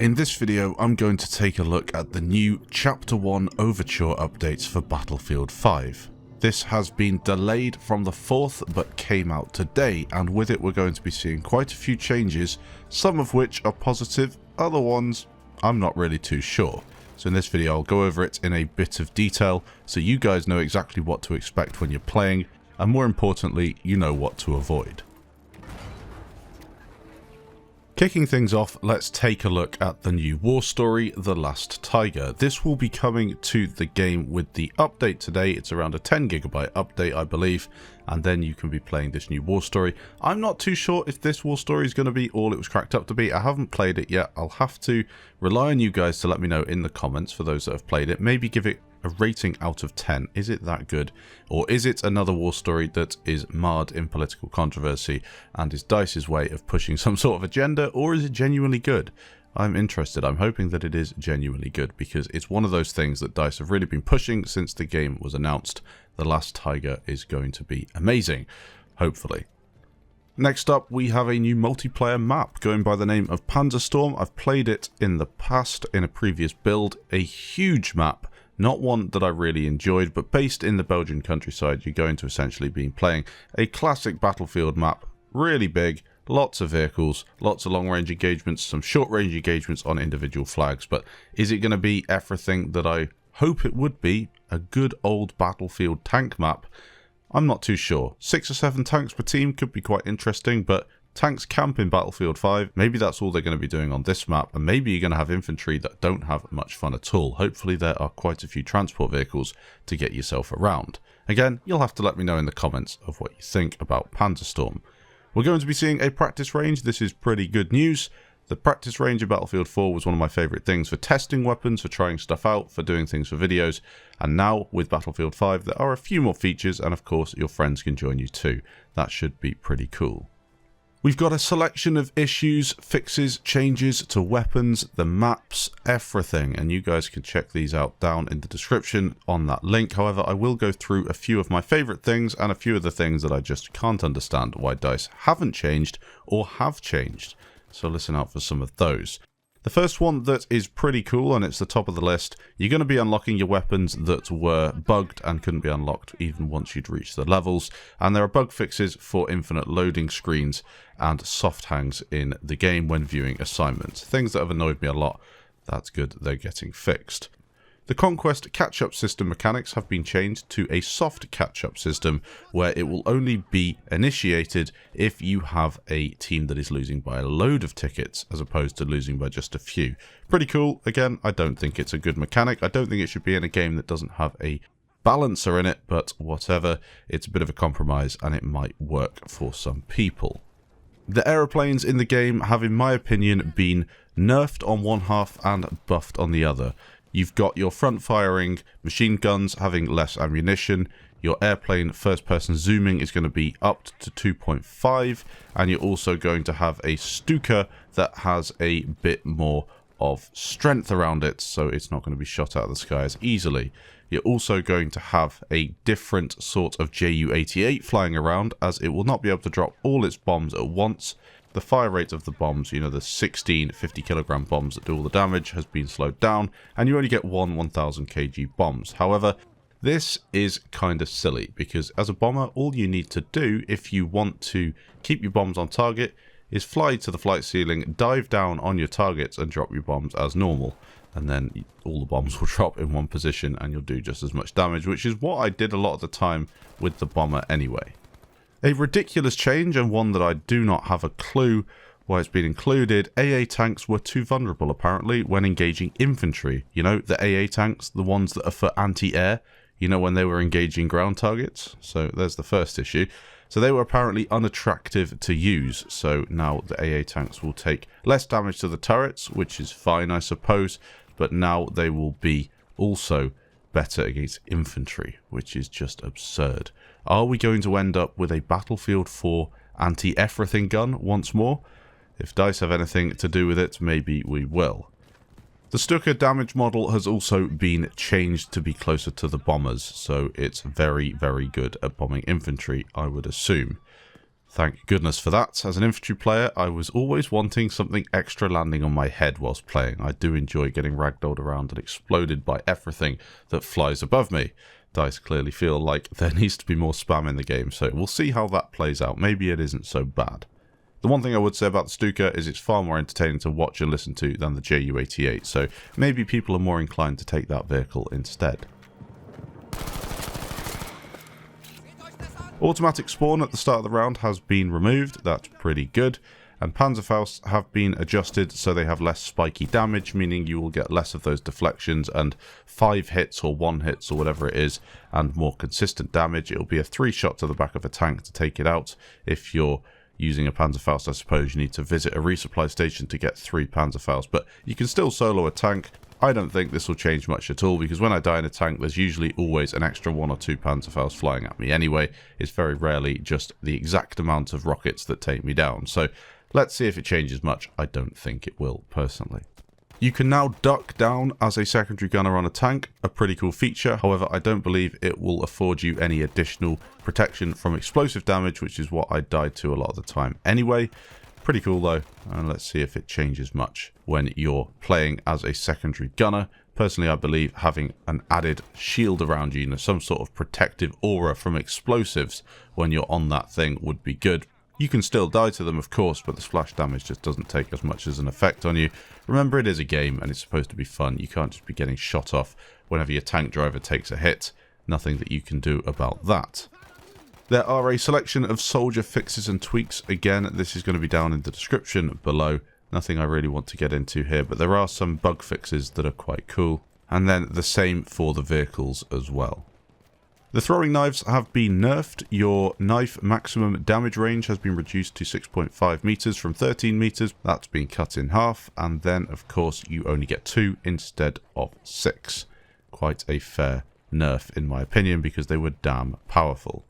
In this video, I'm going to take a look at the new Chapter 1 Overture updates for Battlefield 5. This has been delayed from the 4th but came out today, and with it we're going to be seeing quite a few changes, some of which are positive, other ones I'm not really too sure. So in this video I'll go over it in a bit of detail so you guys know exactly what to expect when you're playing, and more importantly, you know what to avoid. Kicking things off, let's take a look at the new war story, The Last Tiger. This will be coming to the game with the update today. It's around a 10GB update, I believe, and then you can be playing this new war story. I'm not too sure if this war story is going to be all it was cracked up to be. I haven't played it yet. I'll have to rely on you guys to let me know in the comments for those that have played it. Maybe give it a rating out of 10. Is it that good? Or is it another war story that is marred in political controversy and is DICE's way of pushing some sort of agenda, or is it genuinely good? I'm interested. I'm hoping that it is genuinely good because it's one of those things that DICE have really been pushing since the game was announced. The Last Tiger is going to be amazing, hopefully. Next up, we have a new multiplayer map going by the name of Panzer Storm. I've played it in the past in a previous build. A huge map. Not one that I really enjoyed, but based in the Belgian countryside, you're going to essentially be playing a classic Battlefield map. Really big, lots of vehicles, lots of long-range engagements, some short-range engagements on individual flags. But is it going to be everything that I hope it would be? A good old Battlefield tank map? I'm not too sure. 6 or 7 tanks per team could be quite interesting, but tanks camp in Battlefield 5. Maybe that's all they're going to be doing on this map, and maybe you're going to have infantry that don't have much fun at all. Hopefully there are quite a few transport vehicles to get yourself around. Again, you'll have to let me know in the comments of what you think about Panzer Storm. We're going to be seeing a practice range. This is pretty good news. The practice range in Battlefield 4 was one of my favourite things for testing weapons, for trying stuff out, for doing things for videos. And now with Battlefield 5 there are a few more features, and of course your friends can join you too. That should be pretty cool. We've got a selection of issues, fixes, changes to weapons, the maps, everything, and you guys can check these out down in the description on that link. However, I will go through a few of my favourite things and a few of the things that I just can't understand why DICE haven't changed or have changed. So listen out for some of those. The first one that is pretty cool, and it's the top of the list, you're going to be unlocking your weapons that were bugged and couldn't be unlocked even once you'd reached the levels. And there are bug fixes for infinite loading screens and soft hangs in the game when viewing assignments. Things that have annoyed me a lot. That's good that they're getting fixed. The Conquest Catch-Up system mechanics have been changed to a soft catch-up system where it will only be initiated if you have a team that is losing by a load of tickets as opposed to losing by just a few. Pretty cool. Again, I don't think it's a good mechanic. I don't think it should be in a game that doesn't have a balancer in it, but whatever. It's a bit of a compromise and it might work for some people. The aeroplanes in the game have, in my opinion, been nerfed on one half and buffed on the other. You've got your front-firing machine guns having less ammunition, your airplane first-person zooming is going to be up to 2.5, and you're also going to have a Stuka that has a bit more of strength around it, so it's not going to be shot out of the sky as easily. You're also going to have a different sort of Ju-88 flying around, as it will not be able to drop all its bombs at once. The fire rate of the bombs, you know, the 16 50kg bombs that do all the damage, has been slowed down, and you only get one 1000 kg bombs. However, this is kind of silly, because as a bomber, all you need to do if you want to keep your bombs on target is fly to the flight ceiling, dive down on your targets and drop your bombs as normal. And then all the bombs will drop in one position and you'll do just as much damage, which is what I did a lot of the time with the bomber anyway. A ridiculous change, and one that I do not have a clue why it's been included. AA tanks were too vulnerable apparently when engaging infantry. You know, the AA tanks, the ones that are for anti-air, you know, when they were engaging ground targets. So there's the first issue. So they were apparently unattractive to use, so now the AA tanks will take less damage to the turrets, which is fine I suppose, but now they will be also better against infantry, which is just absurd. Are we going to end up with a Battlefield 4 anti-everything gun once more? If DICE have anything to do with it, maybe we will. The Stuka damage model has also been changed to be closer to the bombers, so it's very, very good at bombing infantry, I would assume. Thank goodness for that. As an infantry player, I was always wanting something extra landing on my head whilst playing. I do enjoy getting ragdolled around and exploded by everything that flies above me. DICE clearly feel like there needs to be more spam in the game, so we'll see how that plays out. Maybe it isn't so bad. The one thing I would say about the Stuka is it's far more entertaining to watch and listen to than the Ju-88, so maybe people are more inclined to take that vehicle instead. Automatic spawn at the start of the round has been removed, that's pretty good, and Panzerfausts have been adjusted so they have less spiky damage, meaning you will get less of those deflections and 5 hits or 1 hits or whatever it is, and more consistent damage. It will be a 3 shot to the back of a tank to take it out. If you're using a Panzerfaust, I suppose you need to visit a resupply station to get 3 Panzerfausts, but you can still solo a tank. I don't think this will change much at all, because when I die in a tank, there's usually always an extra 1 or 2 Panzerfausts flying at me anyway. It's very rarely just the exact amount of rockets that take me down. So let's see if it changes much. I don't think it will, personally. You can now duck down as a secondary gunner on a tank, a pretty cool feature. However, I don't believe it will afford you any additional protection from explosive damage, which is what I died to a lot of the time anyway. Pretty cool though, and let's see if it changes much when you're playing as a secondary gunner. Personally, I believe having an added shield around you, some sort of protective aura from explosives when you're on that thing would be good. You can still die to them, of course, but the splash damage just doesn't take as much as an effect on you. Remember, it is a game and it's supposed to be fun. You can't just be getting shot off whenever your tank driver takes a hit. Nothing that you can do about that. There are a selection of soldier fixes and tweaks. Again, this is going to be down in the description below. Nothing I really want to get into here, but there are some bug fixes that are quite cool. And then the same for the vehicles as well. The throwing knives have been nerfed. Your knife maximum damage range has been reduced to 6.5 meters from 13 meters. That's been cut in half. And then, of course, you only get 2 instead of 6. Quite a fair nerf, in my opinion, because they were damn powerful.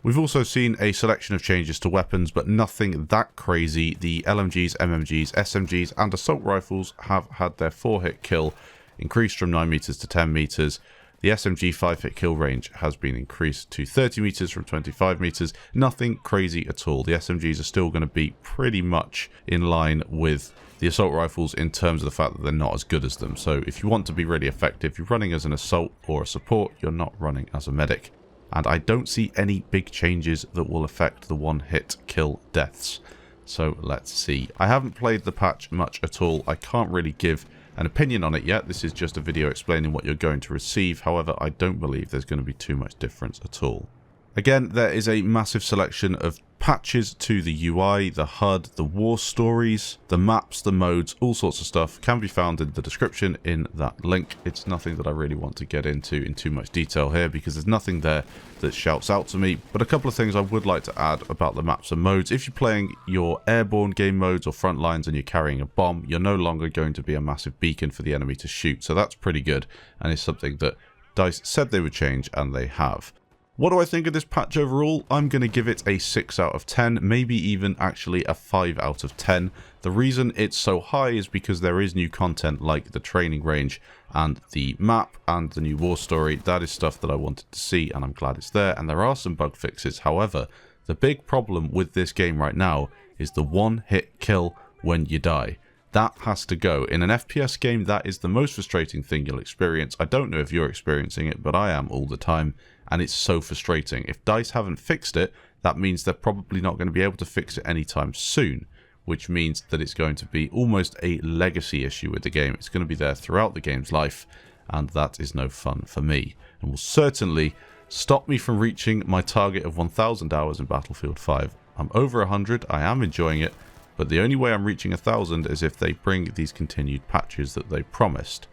We've also seen a selection of changes to weapons, but nothing that crazy. The LMGs, MMGs, SMGs, and assault rifles have had their 4-hit kill increased from 9 meters to 10 meters. The SMG 5-hit kill range has been increased to 30 meters from 25 meters. Nothing crazy at all. The SMGs are still going to be pretty much in line with the assault rifles in terms of the fact that they're not as good as them. So if you want to be really effective, you're running as an assault or a support, you're not running as a medic. And I don't see any big changes that will affect the 1-hit kill deaths. So let's see. I haven't played the patch much at all. I can't really give an opinion on it yet. This is just a video explaining what you're going to receive. However, I don't believe there's going to be too much difference at all. Again, there is a massive selection of patches to the UI, the HUD, the war stories, the maps, the modes, all sorts of stuff can be found in the description in that link. It's nothing that I really want to get into in too much detail here because there's nothing there that shouts out to me. But a couple of things I would like to add about the maps and modes. If you're playing your airborne game modes or front lines and you're carrying a bomb, you're no longer going to be a massive beacon for the enemy to shoot. So that's pretty good and it's something that DICE said they would change and they have. What do I think of this patch overall? I'm going to give it a 6 out of 10, maybe even actually a 5 out of 10. The reason it's so high is because there is new content like the training range and the map and the new war story. That is stuff that I wanted to see and I'm glad it's there. And there are some bug fixes. However, the big problem with this game right now is the 1-hit kill when you die. That has to go. In an FPS game, that is the most frustrating thing you'll experience. I don't know if you're experiencing it, but I am all the time. And it's so frustrating. If DICE haven't fixed it, that means they're probably not going to be able to fix it anytime soon. Which means that it's going to be almost a legacy issue with the game. It's going to be there throughout the game's life. And that is no fun for me. And will certainly stop me from reaching my target of 1,000 hours in Battlefield 5. I'm over 100. I am enjoying it. But the only way I'm reaching 1,000 is if they bring these continued patches that they promised.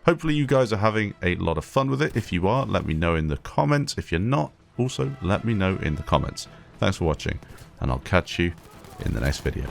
Hopefully you guys are having a lot of fun with it. If you are, let me know in the comments. If you're not, also let me know in the comments. Thanks for watching, and I'll catch you in the next video.